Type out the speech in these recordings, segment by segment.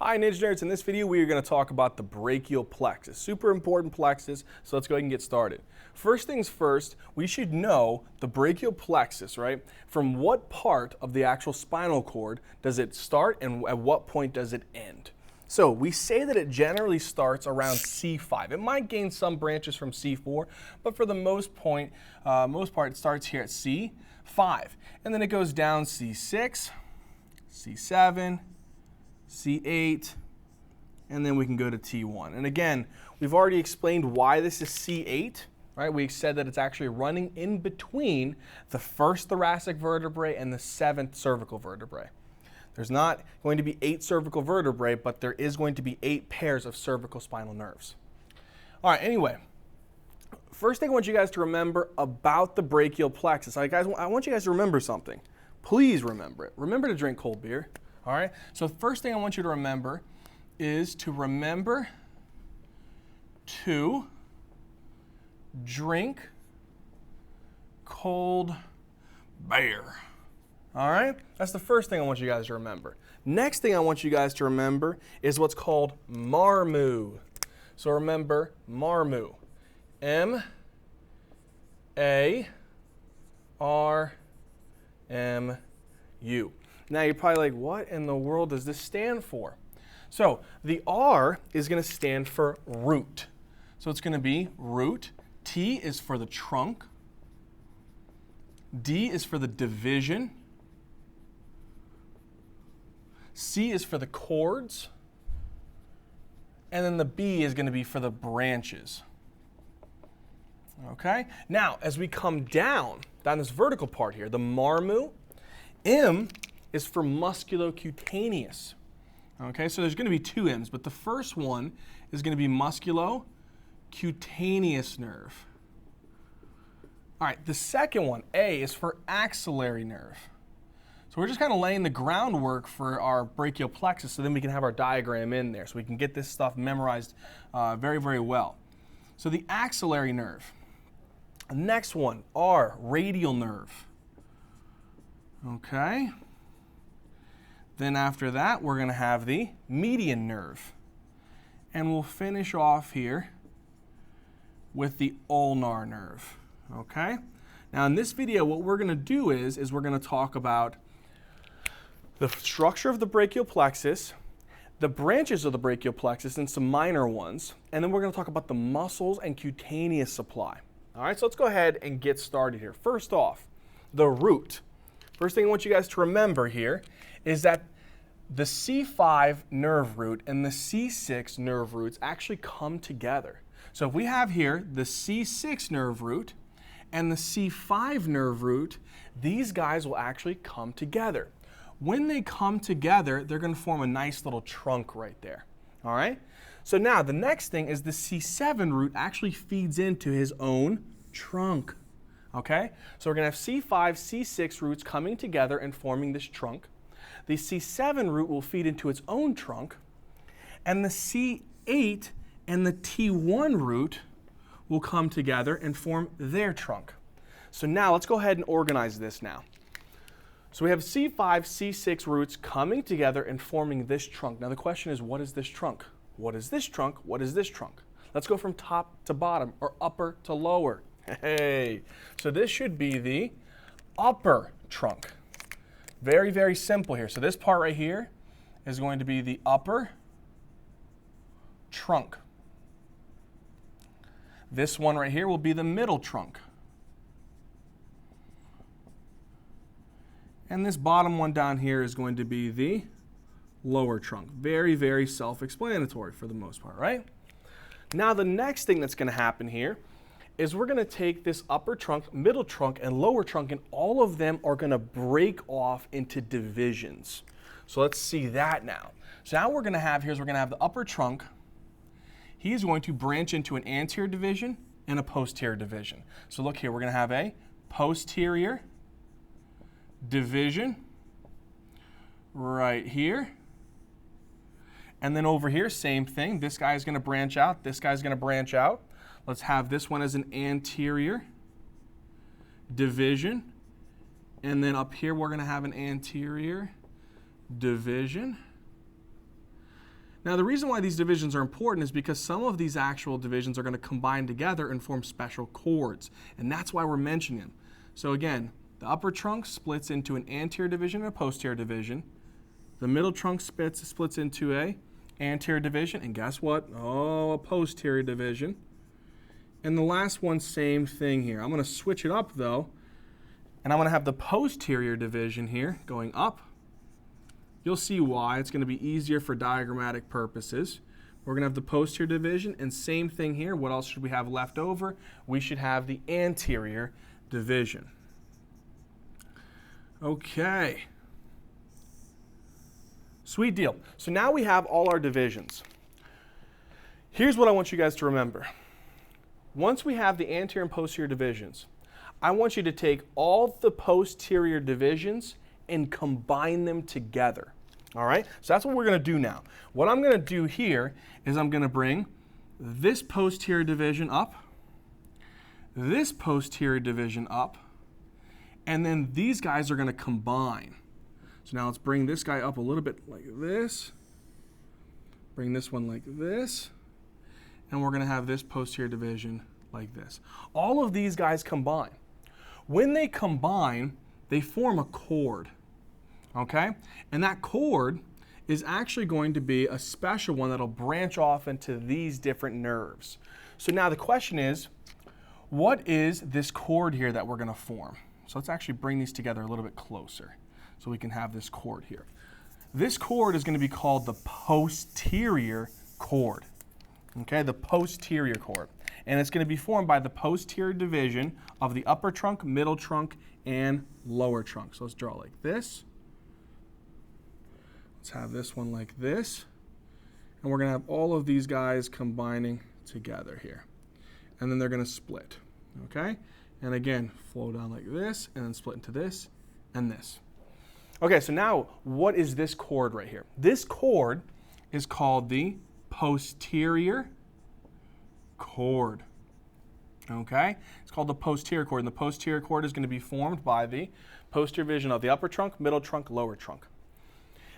Hi Ninja Nerds, in this video we are going to talk about the brachial plexus. Super important plexus, so let's go ahead and get started. First things first, we should know the brachial plexus, right? From what part of the actual spinal cord does it start and at what point does it end? So we say that it generally starts around C5. It might gain some branches from C4, but for the most part it starts here at C5. And then it goes down C6, C7, C8, and then we can go to T1. And again, we've already explained why this is C8, right? We said that it's actually running in between the first thoracic vertebrae and the seventh cervical vertebrae. There's not going to be 8 cervical vertebrae, but there is going to be 8 pairs of cervical spinal nerves. All right, anyway, first thing I want you guys to remember about the brachial plexus. All right, guys, I want you guys to remember something. Please remember it. Remember to drink cold beer. All right, so the first thing I want you to remember is to remember to drink cold beer. All right, that's the first thing I want you guys to remember. Next thing I want you guys to remember is what's called marmu. So remember marmu. M-A-R-M-U. Now you're probably like, what in the world does this stand for? So the R is going to stand for root. So it's going to be root. T is for the trunk. D is for the division. C is for the cords. And then the B is going to be for the branches. Okay? Now, as we come down this vertical part here, the marmu, M is for musculocutaneous. Okay, so there's going to be 2 M's, but the first one is going to be musculocutaneous nerve. All right, the second one, A, is for axillary nerve. So we're just kind of laying the groundwork for our brachial plexus so then we can have our diagram in there so we can get this stuff memorized very, very well. So the axillary nerve. The next one, R, radial nerve. Okay. Then after that, we're going to have the median nerve. And we'll finish off here with the ulnar nerve. Okay? Now in this video, what we're going to do is we're going to talk about the structure of the brachial plexus, the branches of the brachial plexus, and some minor ones. And then we're going to talk about the muscles and cutaneous supply. All right, so let's go ahead and get started here. First off, the root. First thing I want you guys to remember here is that the C5 nerve root and the C6 nerve roots actually come together. So if we have here the C6 nerve root and the C5 nerve root, these guys will actually come together. When they come together, they're going to form a nice little trunk right there. All right? So now the next thing is the C7 root actually feeds into his own trunk. Okay? So we're going to have C5, C6 roots coming together and forming this trunk. The C7 root will feed into its own trunk, and the C8 and the T1 root will come together and form their trunk. So now let's go ahead and organize this now. So we have C5, C6 roots coming together and forming this trunk. Now the question is, what is this trunk? What is this trunk? What is this trunk? Let's go from top to bottom, or upper to lower. Hey, so this should be the upper trunk. Very, very simple here. So this part right here is going to be the upper trunk. This one right here will be the middle trunk. And this bottom one down here is going to be the lower trunk. Very, very self-explanatory for the most part, right? Now the next thing that's going to happen here is we're going to take this upper trunk, middle trunk, and lower trunk, and all of them are going to break off into divisions. So let's see that now. So now what we're going to have here is we're going to have the upper trunk. He is going to branch into an anterior division and a posterior division. So look here, we're going to have a posterior division right here. And then over here, same thing. This guy is going to branch out. This guy is going to branch out. Let's have this one as an anterior division. And then up here, we're going to have an anterior division. Now, the reason why these divisions are important is because some of these actual divisions are going to combine together and form special cords, and that's why we're mentioning them. So again, the upper trunk splits into an anterior division and a posterior division. The middle trunk splits into a anterior division, and guess what? Oh, a posterior division. And the last one, same thing here. I'm going to switch it up though, and I'm going to have the posterior division here going up. You'll see why. It's going to be easier for diagrammatic purposes. We're going to have the posterior division, and same thing here. What else should we have left over? We should have the anterior division. Okay. Sweet deal. So now we have all our divisions. Here's what I want you guys to remember. Once we have the anterior and posterior divisions, I want you to take all the posterior divisions and combine them together. All right? So that's what we're going to do now. What I'm going to do here is I'm going to bring this posterior division up, this posterior division up, and then these guys are going to combine. So now let's bring this guy up a little bit like this, bring this one like this, and we're going to have this posterior division like this. All of these guys combine. When they combine, they form a cord, okay? And that cord is actually going to be a special one that'll branch off into these different nerves. So now the question is, what is this cord here that we're going to form? So let's actually bring these together a little bit closer so we can have this cord here. This cord is going to be called the posterior cord, okay? The posterior cord. And it's going to be formed by the posterior division of the upper trunk, middle trunk, and lower trunk. So let's draw like this. Let's have this one like this. And we're going to have all of these guys combining together here. And then they're going to split, okay? And again, flow down like this, and then split into this and this. Okay, so now what is this cord right here? This cord is called the posterior cord. Okay? It's called the posterior cord, and the posterior cord is going to be formed by the posterior division of the upper trunk, middle trunk, lower trunk.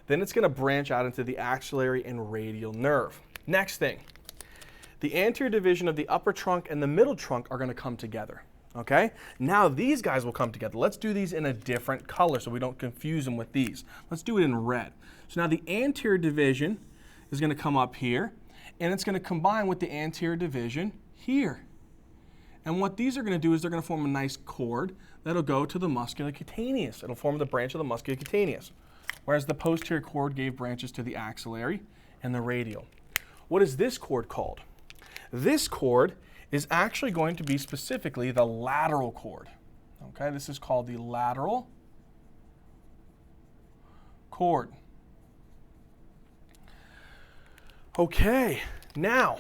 Then it's going to branch out into the axillary and radial nerve. Next thing, the anterior division of the upper trunk and the middle trunk are going to come together. Okay? Now these guys will come together. Let's do these in a different color so we don't confuse them with these. Let's do it in red. So now the anterior division is going to come up here, and it's going to combine with the anterior division here. And what these are going to do is they're going to form a nice cord that'll go to the musculocutaneous. It'll form the branch of the musculocutaneous. Whereas the posterior cord gave branches to the axillary and the radial. What is this cord called? This cord is actually going to be specifically the lateral cord. Okay, this is called the lateral cord. Okay, now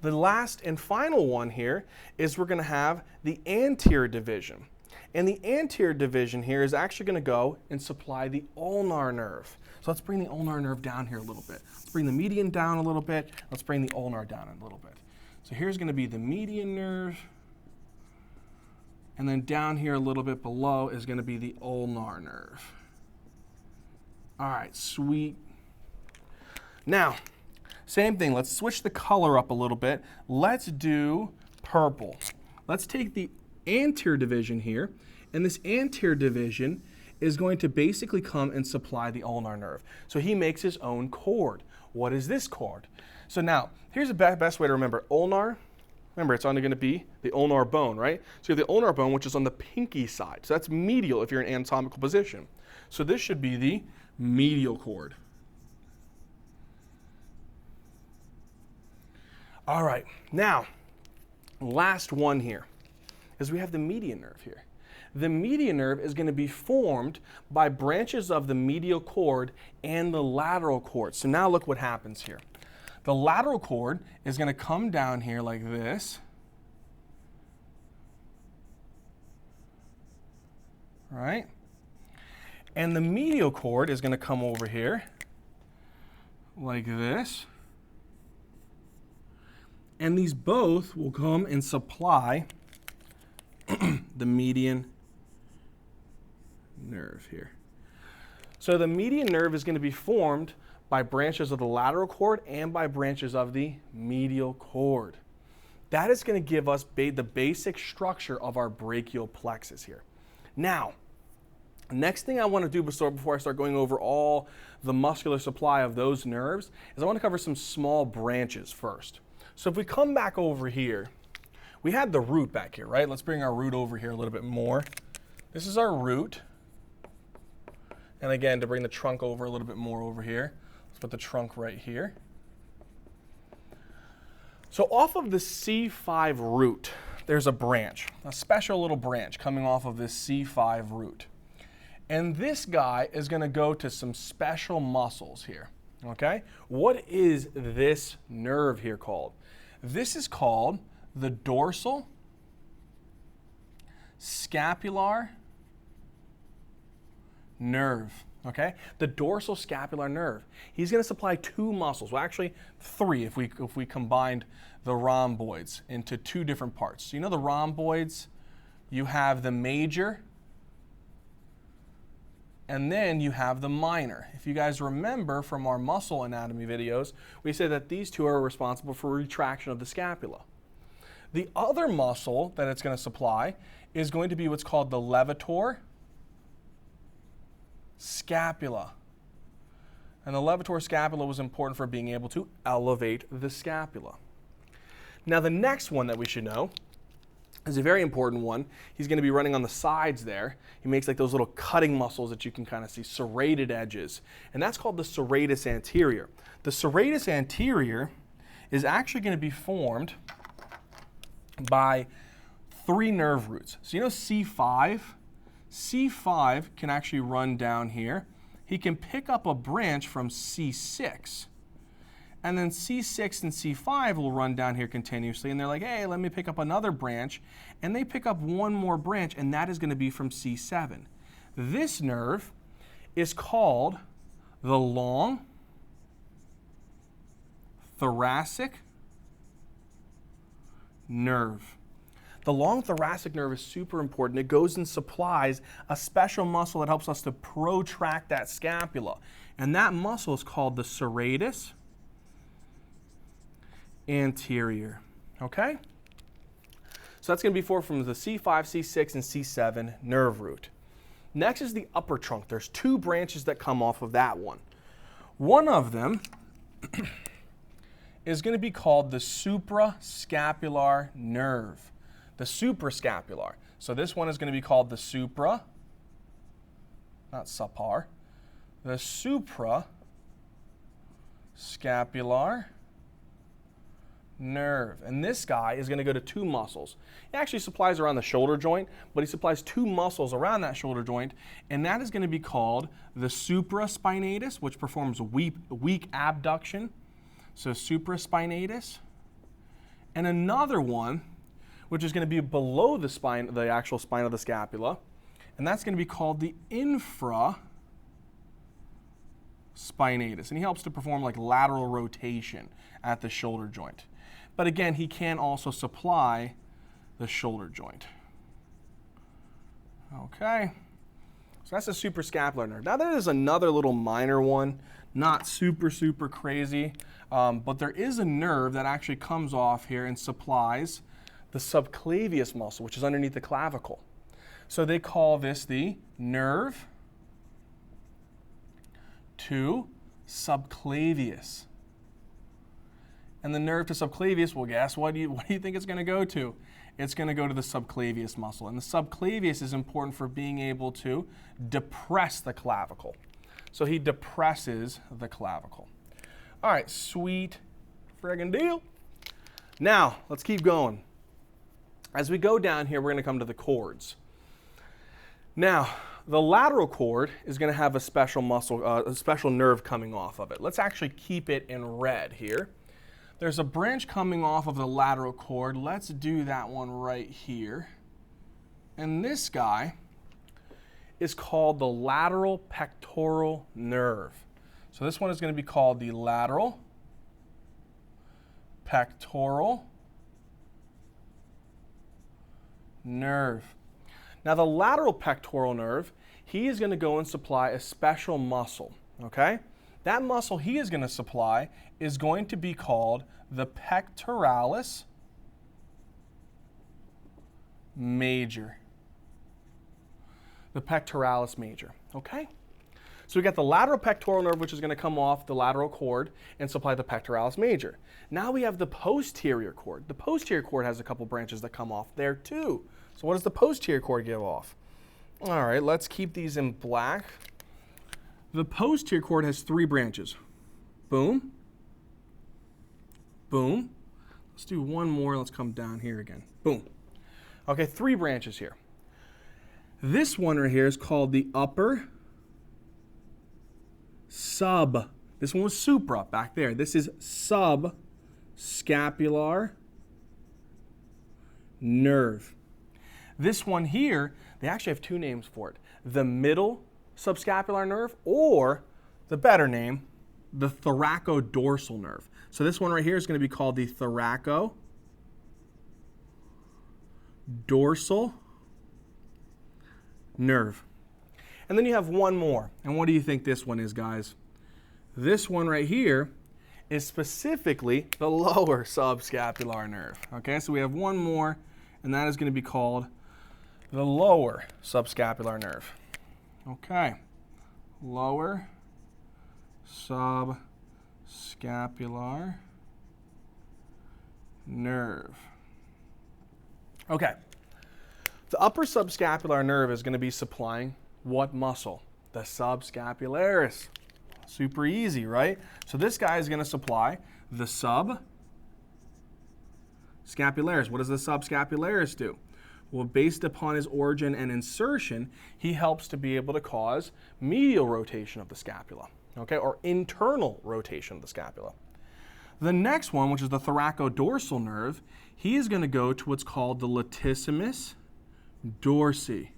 the last and final one here is we're going to have the anterior division. And the anterior division here is actually going to go and supply the ulnar nerve. So let's bring the ulnar nerve down here a little bit. Let's bring the median down a little bit. Let's bring the ulnar down a little bit. So here's going to be the median nerve, and then down here a little bit below is going to be the ulnar nerve. All right, sweet. Now, same thing. Let's switch the color up a little bit. Let's do purple. Let's take the anterior division here, and this anterior division is going to basically come and supply the ulnar nerve. So he makes his own cord. What is this cord? So now, here's the best way to remember. Ulnar, remember it's only going to be the ulnar bone, right? So you have the ulnar bone, which is on the pinky side. So that's medial if you're in anatomical position. So this should be the medial cord. All right, now, last one here is we have the median nerve here. The median nerve is going to be formed by branches of the medial cord and the lateral cord. So now look what happens here. The lateral cord is going to come down here like this. Right? And the medial cord is going to come over here like this. And these both will come and supply the median nerve here. So the median nerve is going to be formed by branches of the lateral cord and by branches of the medial cord. That is going to give us the basic structure of our brachial plexus here. Now, next thing I want to do before I start going over all the muscular supply of those nerves is I want to cover some small branches first. So if we come back over here, we had the root back here, right? Let's bring our root over here a little bit more. This is our root. And again, to bring the trunk over a little bit more over here, let's put the trunk right here. So off of the C5 root, there's a branch, a special little branch coming off of this C5 root. And this guy is going to go to some special muscles here, okay? What is this nerve here called? This is called the dorsal scapular nerve, okay? The dorsal scapular nerve. He's going to supply two muscles, well actually three if we combined the rhomboids into two different parts. So you know the rhomboids, you have the major and then you have the minor. If you guys remember from our muscle anatomy videos, we said that these two are responsible for retraction of the scapula. The other muscle that it's going to supply is going to be what's called the levator scapula. And the levator scapula was important for being able to elevate the scapula. Now the next one that we should know is a very important one. He's going to be running on the sides there. He makes like those little cutting muscles that you can kind of see, serrated edges. And that's called the serratus anterior. The serratus anterior is actually going to be formed by three nerve roots. So you know C5? C5 can actually run down here. He can pick up a branch from C6. And then C6 and C5 will run down here continuously. And they're like, hey, let me pick up another branch. And they pick up one more branch, and that is going to be from C7. This nerve is called the long thoracic nerve. The long thoracic nerve is super important. It goes and supplies a special muscle that helps us to protract that scapula. And that muscle is called the serratus anterior. Okay? So that's going to be formed from the C5, C6, and C7 nerve root. Next is the upper trunk. There's two branches that come off of that one. One of them is going to be called the suprascapular nerve. The suprascapular. So this one is going to be called the supra, not supar, the suprascapular nerve. And this guy is going to go to two muscles. He actually supplies around the shoulder joint, but he supplies two muscles around that shoulder joint, and that is going to be called the supraspinatus, which performs weak abduction. So supraspinatus. And another one, which is going to be below the spine, the actual spine of the scapula, and that's going to be called the infraspinatus. And he helps to perform like lateral rotation at the shoulder joint. But again, he can also supply the shoulder joint. Okay, so that's the suprascapular nerve. Now there is another little minor one, not super crazy, but there is a nerve that actually comes off here and supplies the subclavius muscle, which is underneath the clavicle. So they call this the nerve to subclavius. And the nerve to subclavius, well, guess what do you think it's going to go to? It's going to go to the subclavius muscle. And the subclavius is important for being able to depress the clavicle. So he depresses the clavicle. All right, sweet friggin' deal. Now, let's keep going. As we go down here, we're going to come to the cords. Now, the lateral cord is going to have a special muscle, a special nerve coming off of it. Let's actually keep it in red here. There's a branch coming off of the lateral cord. Let's do that one right here. And this guy is called the lateral pectoral nerve. So this one is going to be called the lateral pectoral nerve. Now the lateral pectoral nerve, he is going to go and supply a special muscle, okay? that muscle he is going to supply is going to be called the pectoralis major. The pectoralis major, okay? So we got the lateral pectoral nerve, which is going to come off the lateral cord and supply the pectoralis major. Now we have the posterior cord. The posterior cord has a couple branches that come off there too. So what does the posterior cord give off? All right, let's keep these in black. The posterior cord has 3 branches. Boom. Boom. Let's do one more. Let's come down here again. Boom. Okay, 3 branches here. This one right here is called the upper sub. This one was supra back there. This is subscapular nerve. This one here, they actually have 2 names for it. The middle subscapular nerve, or the better name, the thoracodorsal nerve. So this one right here is going to be called the thoracodorsal nerve. And then you have one more. And what do you think this one is, guys? This one right here is specifically the lower subscapular nerve. Okay, so we have one more, and that is going to be called the lower subscapular nerve. Okay, lower subscapular nerve. Okay, the upper subscapular nerve is going to be supplying what muscle? The subscapularis. Super easy, right? So this guy is going to supply the subscapularis. What does the subscapularis do? Well, based upon his origin and insertion, he helps to be able to cause medial rotation of the scapula, okay, or internal rotation of the scapula. The next one, which is the thoracodorsal nerve, he is going to go to what's called the Latissimus Dorsi.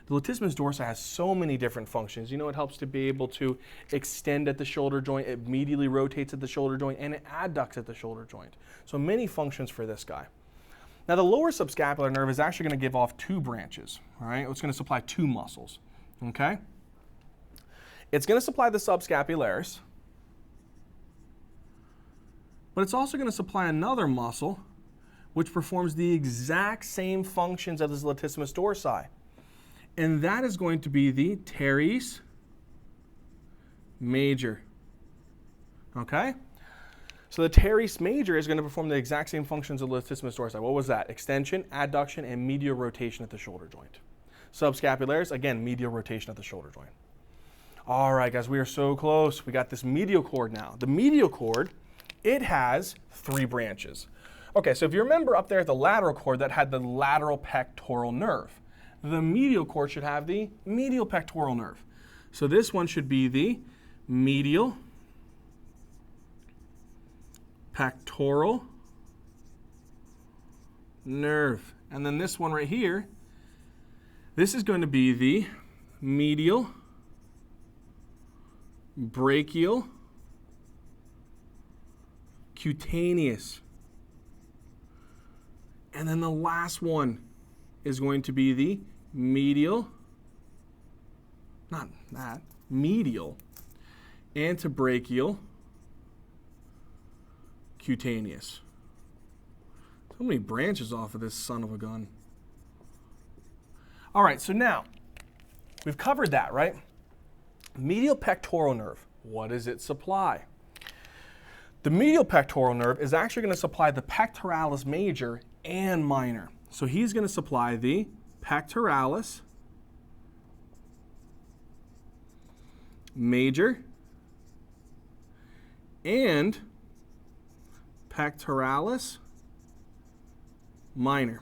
The Latissimus Dorsi has so many different functions. You know, it helps to be able to extend at the shoulder joint, it medially rotates at the shoulder joint, and it adducts at the shoulder joint. So many functions for this guy. Now the lower subscapular nerve is actually going to give off 2 branches, all right? It's going to supply 2 muscles, okay? It's going to supply the subscapularis, but it's also going to supply another muscle which performs the exact same functions as the Latissimus Dorsi. And that is going to be the teres major. Okay? So the teres major is going to perform the exact same functions of Latissimus Dorsi. What was that? Extension, adduction, and medial rotation at the shoulder joint. Subscapularis, again, medial rotation at the shoulder joint. All right, guys, we are so close. We got this medial cord now. The medial cord, it has 3 branches. Okay, so if you remember up there at the lateral cord that had the lateral pectoral nerve, the medial cord should have the medial pectoral nerve. So this one should be the medial pectoral nerve. And then this one right here, this is going to be the medial brachial cutaneous. And then the last one is going to be the medial, not that, medial antebrachial cutaneous. So many branches off of this son of a gun. All right, so now we've covered that, right? Medial pectoral nerve, what does it supply? The medial pectoral nerve is actually going to supply the pectoralis major and minor. So he's going to supply the pectoralis major and pectoralis minor.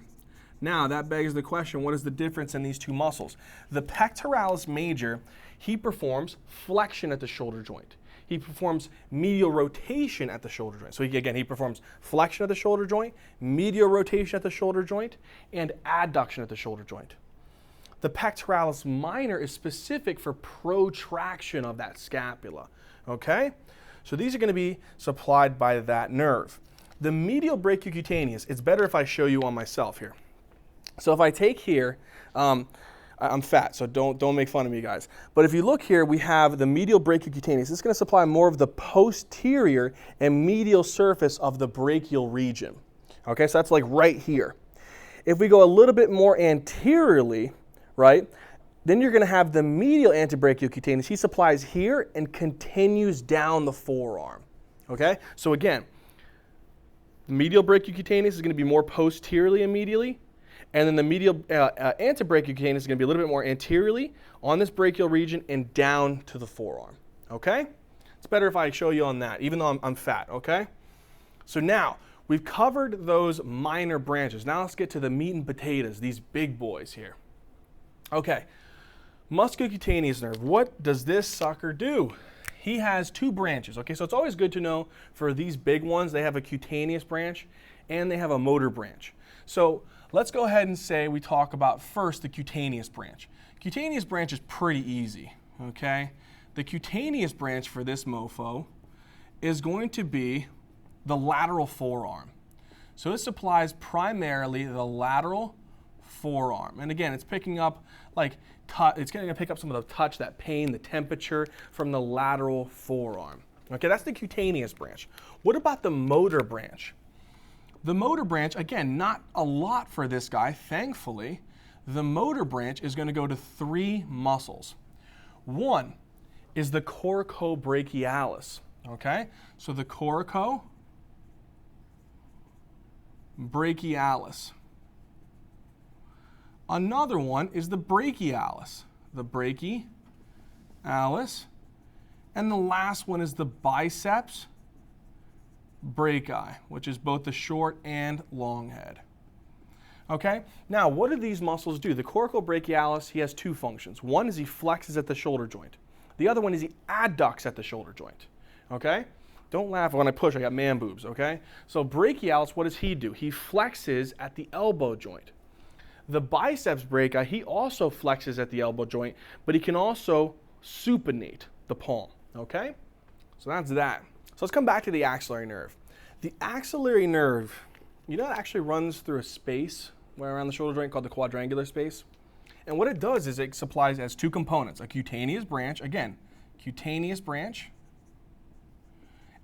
Now that begs the question, what is the difference in these 2 muscles? The pectoralis major, he performs flexion at the shoulder joint. He performs medial rotation at the shoulder joint. So he performs flexion at the shoulder joint, medial rotation at the shoulder joint, and adduction at the shoulder joint. The pectoralis minor is specific for protraction of that scapula, okay? So these are going to be supplied by that nerve. The medial brachiocutaneous, it's better if I show you on myself here. So if I take here a I'm fat, so don't make fun of me, guys. But if you look here, we have the medial brachiocutaneous. This is going to supply more of the posterior and medial surface of the brachial region. Okay, so that's like right here. If we go a little bit more anteriorly, right, then you're going to have the medial antebrachiocutaneous. He supplies here and continues down the forearm. Okay, so again, the medial brachiocutaneous is going to be more posteriorly and medially. And then the medial antebrachiocutaneous is going to be a little bit more anteriorly on this brachial region and down to the forearm. Okay? It's better if I show you on that, even though I'm fat. Okay? So now, we've covered those minor branches. Now let's get to the meat and potatoes, these big boys here. Okay. Musculocutaneous nerve. What does this sucker do? He has two branches. Okay, so it's always good to know for these big ones, they have a cutaneous branch and they have a motor branch. So let's go ahead and say we talk about first the cutaneous branch. Cutaneous branch is pretty easy, okay? The cutaneous branch for this mofo is going to be the lateral forearm. So it supplies primarily the lateral forearm. And again, it's picking up like it's going to pick up some of the touch, that pain, the temperature from the lateral forearm. Okay, that's the cutaneous branch. What about the motor branch? The motor branch, again, not a lot for this guy, thankfully. The motor branch is going to go to three muscles. One is the coracobrachialis, okay? So the coracobrachialis. Another one is the brachialis, and the last one is the biceps brachii, which is both the short and long head. Okay, now what do these muscles do? The coracobrachialis, he has two functions. One is he flexes at the shoulder joint. The other one is he adducts at the shoulder joint. Okay, don't laugh when I push, I got man boobs, okay? So brachialis, what does he do? He flexes at the elbow joint. The biceps brachii, he also flexes at the elbow joint, but he can also supinate the palm, okay? So that's that. So let's come back to the axillary nerve. The axillary nerve, you know, it actually runs through a space around the shoulder joint called the quadrangular space. And what it does is it supplies as two components, a cutaneous branch, again, cutaneous branch,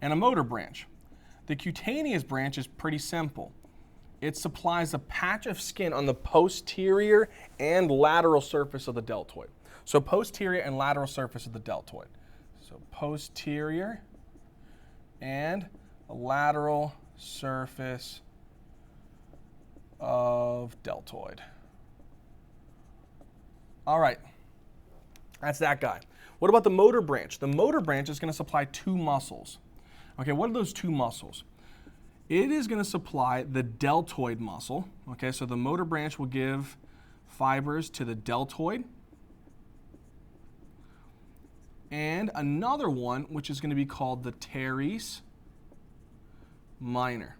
and a motor branch. The cutaneous branch is pretty simple. It supplies a patch of skin on the posterior and lateral surface of the deltoid. So posterior and lateral surface of the deltoid. So posterior and lateral surface of deltoid. All right, that's that guy. What about the motor branch? The motor branch is going to supply two muscles. Okay, what are those two muscles? It is going to supply the deltoid muscle. Okay, so the motor branch will give fibers to the deltoid. And another one, which is going to be called the teres minor.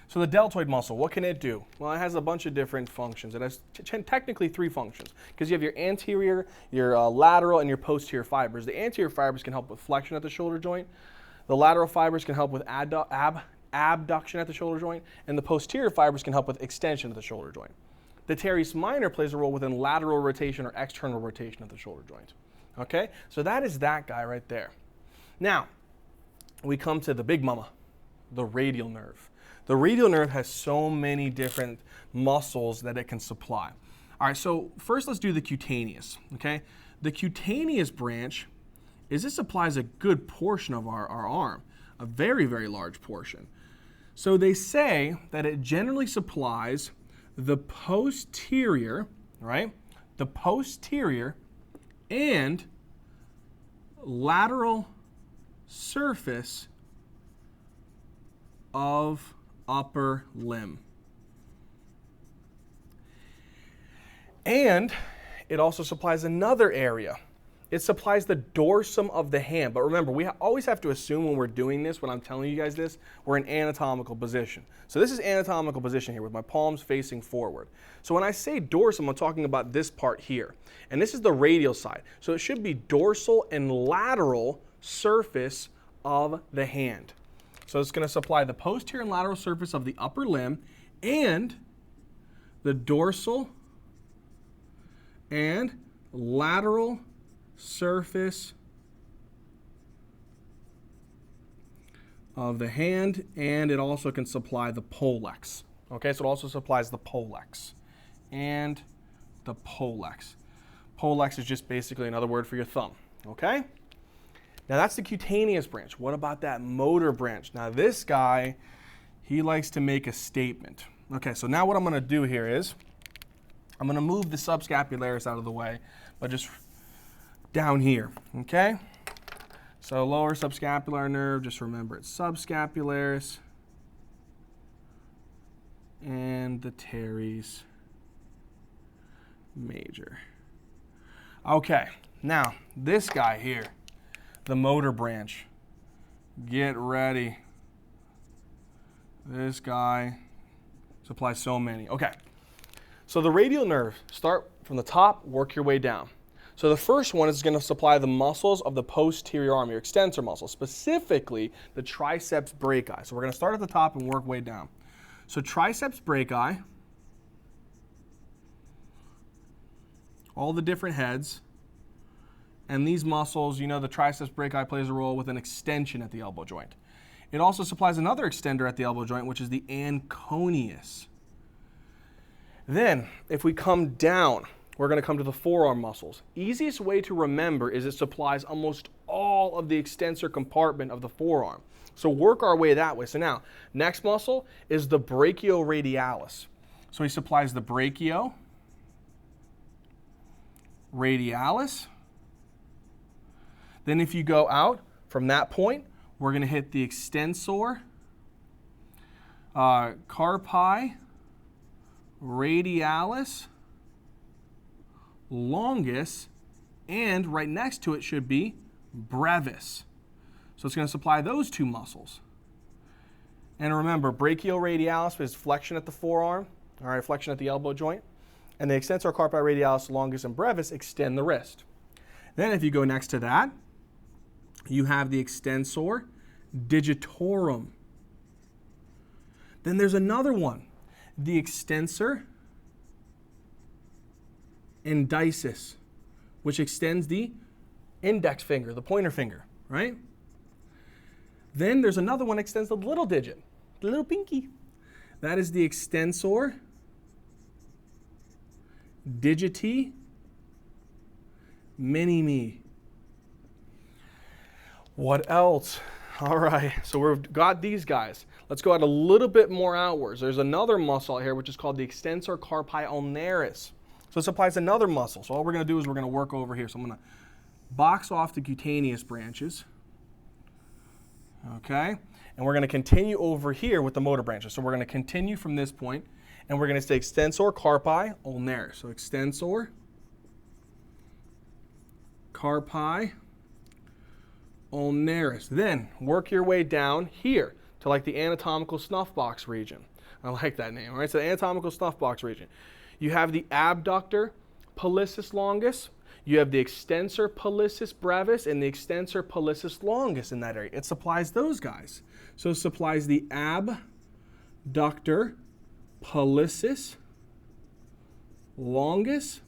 So the deltoid muscle, what can it do? Well, it has a bunch of different functions. It has technically three functions because you have your anterior, your lateral, and your posterior fibers. The anterior fibers can help with flexion at the shoulder joint. The lateral fibers can help with abduction at the shoulder joint, and the posterior fibers can help with extension of the shoulder joint. The teres minor plays a role within lateral rotation or external rotation of the shoulder joint. Okay, so that is that guy right there. Now, we come to the big mama, the radial nerve. The radial nerve has so many different muscles that it can supply. All right, so first let's do the cutaneous, okay? The cutaneous branch this supplies a good portion of our arm, a very, very large portion. So they say that it generally supplies the posterior, right? The posterior and lateral surface of upper limb. And it also supplies another area. It supplies the dorsum of the hand. But remember, we always have to assume when we're doing this, when I'm telling you guys this, we're in anatomical position. So this is anatomical position here with my palms facing forward. So when I say dorsum, I'm talking about this part here. And this is the radial side. So it should be dorsal and lateral surface of the hand. So it's going to supply the posterior and lateral surface of the upper limb and the dorsal and lateral surface of the hand, and it also can supply the pollex. Okay, so it also supplies the pollex and the pollex. Pollex is just basically another word for your thumb. Okay? Now that's the cutaneous branch. What about that motor branch? Now this guy, he likes to make a statement. Okay, so now what I'm going to do here is I'm going to move the subscapularis out of the way, but just down here. Okay? So lower subscapular nerve, just remember it's subscapularis and the teres major. Okay, now this guy here, the motor branch. Get ready. This guy supplies so many. Okay, so the radial nerve, start from the top, work your way down. So the first one is going to supply the muscles of the posterior arm, your extensor muscle, specifically the triceps brachii. So we're going to start at the top and work way down. So triceps brachii, all the different heads, and these muscles, you know the triceps brachii plays a role with an extension at the elbow joint. It also supplies another extender at the elbow joint, which is the anconeus. Then, if we come down, we're going to come to the forearm muscles. Easiest way to remember is it supplies almost all of the extensor compartment of the forearm. So work our way that way. So now, next muscle is the brachioradialis. So he supplies the brachioradialis. Then if you go out from that point, we're going to hit the extensor carpi radialis longus, and right next to it should be brevis. So it's going to supply those two muscles. And remember, brachioradialis is flexion at the forearm, all right, flexion at the elbow joint, and the extensor carpi radialis longus and brevis extend the wrist. Then if you go next to that, you have the extensor digitorum. Then there's another one, the extensor indicis, which extends the index finger, the pointer finger, right? Then there's another one that extends the little digit, the little pinky. That is the extensor digiti minimi. What else? All right, so we've got these guys. Let's go out a little bit more outwards. There's another muscle out here which is called the extensor carpi ulnaris. So it supplies another muscle. So all we're going to do is we're going to work over here. So I'm going to box off the cutaneous branches. Okay? And we're going to continue over here with the motor branches. So we're going to continue from this point, and we're going to say extensor carpi ulnaris. So extensor carpi ulnaris. Then work your way down here to like the anatomical snuff box region. I like that name. All right, so the anatomical snuff box region. You have the abductor pollicis longus. You have the extensor pollicis brevis and the extensor pollicis longus in that area. It supplies those guys. So it supplies the abductor pollicis longus,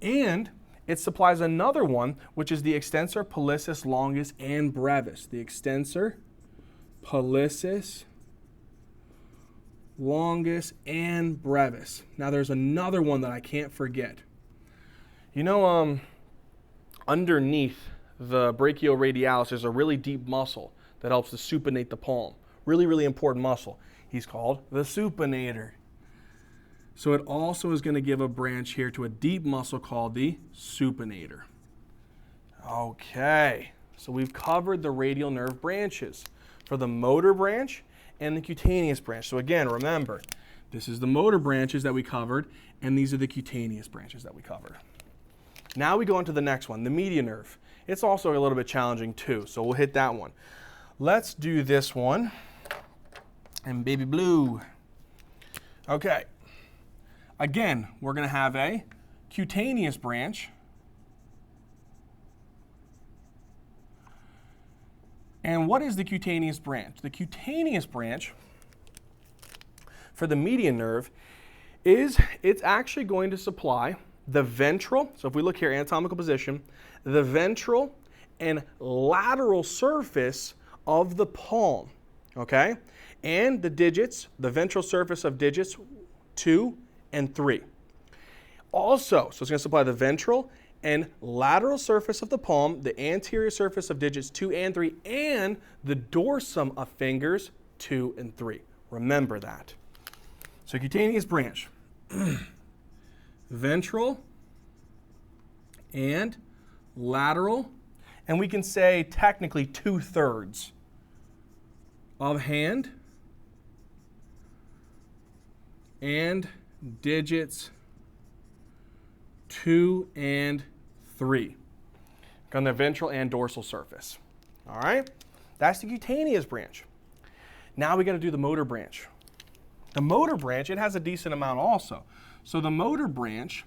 and it supplies another one, which is the extensor pollicis longus and brevis. The extensor pollicis longus and brevis. Now there's another one that I can't forget. You know, underneath the brachioradialis, there's a really deep muscle that helps to supinate the palm. Really, really important muscle. He's called the supinator. So it also is going to give a branch here to a deep muscle called the supinator. Okay, so we've covered the radial nerve branches for the motor branch and the cutaneous branch. So again, remember, this is the motor branches that we covered, and these are the cutaneous branches that we covered. Now we go on to the next one, the median nerve. It's also a little bit challenging too, so we'll hit that one. Let's do this one, and baby blue. Okay. Again, we're going to have a cutaneous branch. And what is the cutaneous branch? The cutaneous branch for the median nerve is it's actually going to supply the ventral, so if we look here, anatomical position, the ventral and lateral surface of the palm, okay? And the digits, the ventral surface of digits 2 and 3. Also, so it's going to supply the ventral and lateral surface of the palm, the anterior surface of digits 2 and 3, and the dorsum of fingers 2 and 3. Remember that. So cutaneous branch, ventral and lateral, and we can say technically 2/3 of hand and digits 2 and 3 on the ventral and dorsal surface. All right, that's the cutaneous branch. Now we got to do the motor branch. The motor branch, it has a decent amount also. So the motor branch,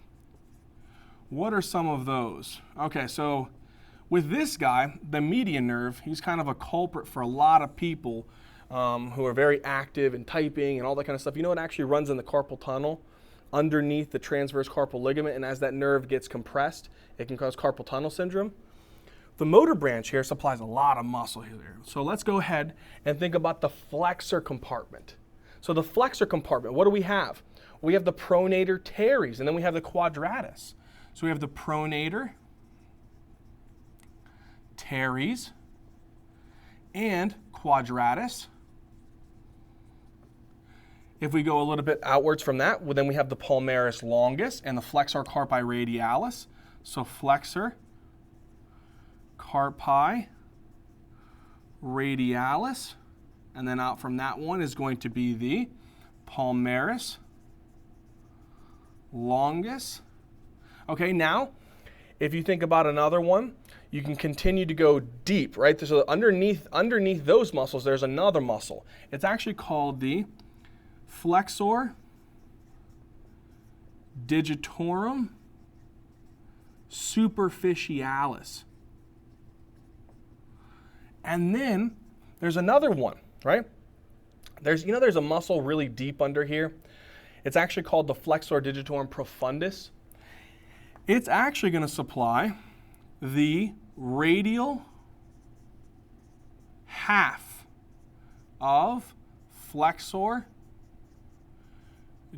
what are some of those? Okay, so with this guy, the median nerve, he's kind of a culprit for a lot of people who are very active in typing and all that kind of stuff. You know, it actually runs in the carpal tunnel underneath the transverse carpal ligament, and as that nerve gets compressed, it can cause carpal tunnel syndrome. The motor branch here supplies a lot of muscle here. So let's go ahead and think about the flexor compartment. So the flexor compartment, what do we have? We have the pronator teres, and then we have the quadratus. So we have the pronator teres and quadratus. If we go a little bit outwards from that, well, then we have the palmaris longus and the flexor carpi radialis. So flexor carpi radialis, and then out from that one is going to be the palmaris longus. Okay, now if you think about another one, you can continue to go deep, right? So underneath those muscles, there's another muscle. It's actually called the flexor digitorum superficialis. And then there's another one, right? There's a muscle really deep under here. It's actually called the flexor digitorum profundus. It's actually going to supply the radial half of flexor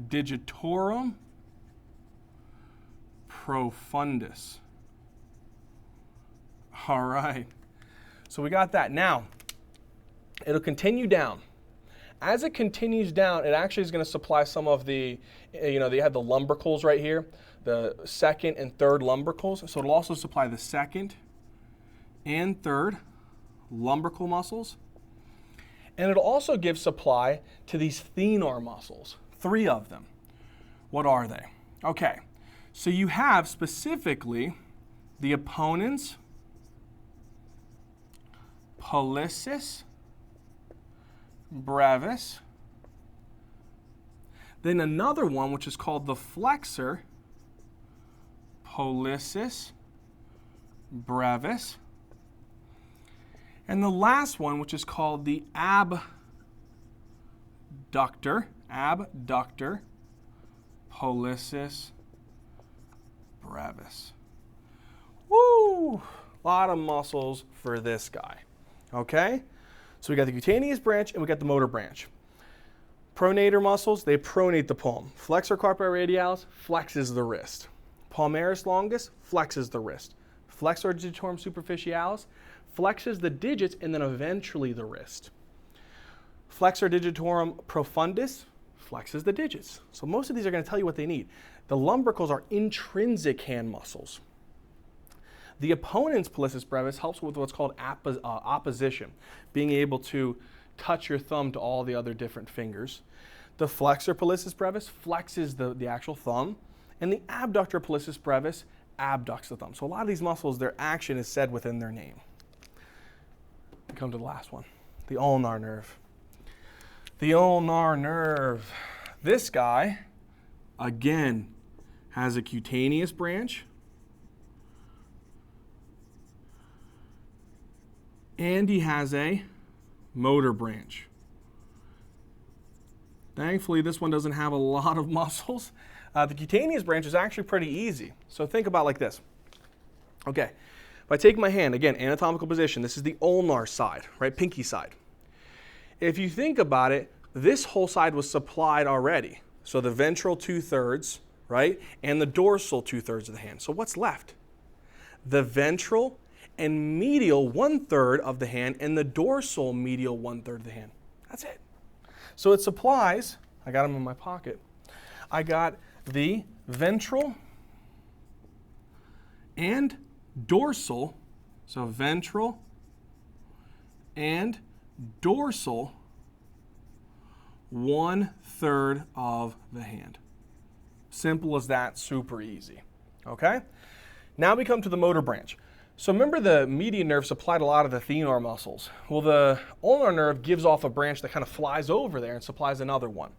digitorum profundus. All right. So we got that. Now, it'll continue down. As it continues down, it actually is going to supply some of the, they have the lumbricals right here, the second and third lumbricals. So it'll also supply the second and third lumbrical muscles. And it'll also give supply to these thenar muscles, 3 of them. What are they? Okay, so you have specifically the opponens pollicis brevis, then another one which is called the flexor pollicis brevis, and the last one which is called the abductor pollicis brevis. Woo! A lot of muscles for this guy. Okay? So we got the cutaneous branch and we got the motor branch. Pronator muscles, they pronate the palm. Flexor carpi radialis flexes the wrist. Palmaris longus flexes the wrist. Flexor digitorum superficialis flexes the digits and then eventually the wrist. Flexor digitorum profundus flexes the digits. So most of these are going to tell you what they need. The lumbricals are intrinsic hand muscles. The opponent's pollicis brevis helps with what's called opposition, being able to touch your thumb to all the other different fingers. The flexor pollicis brevis flexes the actual thumb, and the abductor pollicis brevis abducts the thumb. So a lot of these muscles, their action is said within their name. We come to the last one, the ulnar nerve. The ulnar nerve. This guy, again, has a cutaneous branch, and he has a motor branch. Thankfully, this one doesn't have a lot of muscles, The cutaneous branch is actually pretty easy. So think about it like this. Okay, if I take my hand, again, anatomical position, this is the ulnar side, right, pinky side. If you think about it, this whole side was supplied already. So the ventral 2/3, right, and the dorsal 2/3 of the hand. So what's left? The ventral and medial 1/3 of the hand and the dorsal medial 1/3 of the hand. That's it. So it supplies, I got them in my pocket, I got the ventral and dorsal, so ventral and dorsal 1/3 of the hand. Simple as that, super easy. Okay? Now we come to the motor branch. So remember the median nerve supplied a lot of the thenar muscles. Well, the ulnar nerve gives off a branch that kind of flies over there and supplies another one.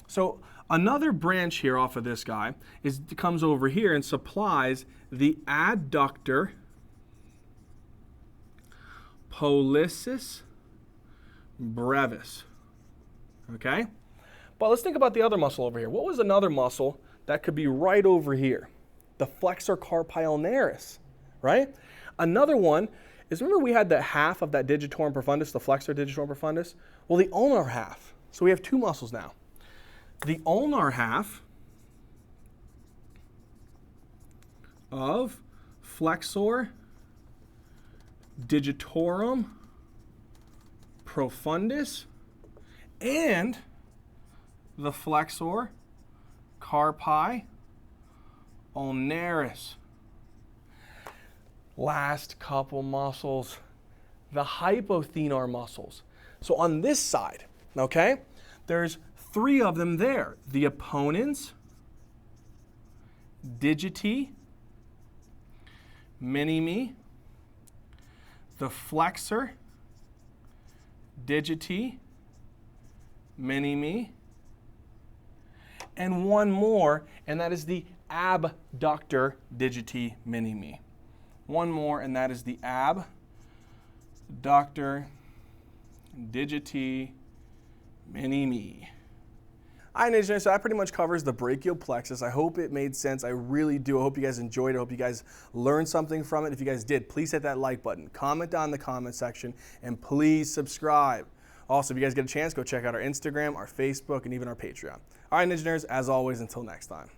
So another branch here off of this guy comes over here and supplies the adductor pollicis brevis. Okay? But let's think about the other muscle over here. What was another muscle that could be right over here? The flexor carpi, right? Another one is, remember we had the half of that digitorum profundus, the flexor digitorum profundus? Well, the ulnar half. So we have two muscles now. The ulnar half of flexor digitorum profundus and the flexor carpi ulnaris. Last couple muscles, the hypothenar muscles. So on this side, okay, there's three of them there. The opponens digiti minimi, the flexor digiti minimi, and one more, and that is the abductor digiti minimi. One more, and that is the abductor digiti minimi. All right, engineers, so that pretty much covers the brachial plexus. I hope it made sense. I really do. I hope you guys enjoyed it. I hope you guys learned something from it. If you guys did, please hit that like button. Comment down in the comment section, and please subscribe. Also, if you guys get a chance, go check out our Instagram, our Facebook, and even our Patreon. All right, engineers, as always, until next time.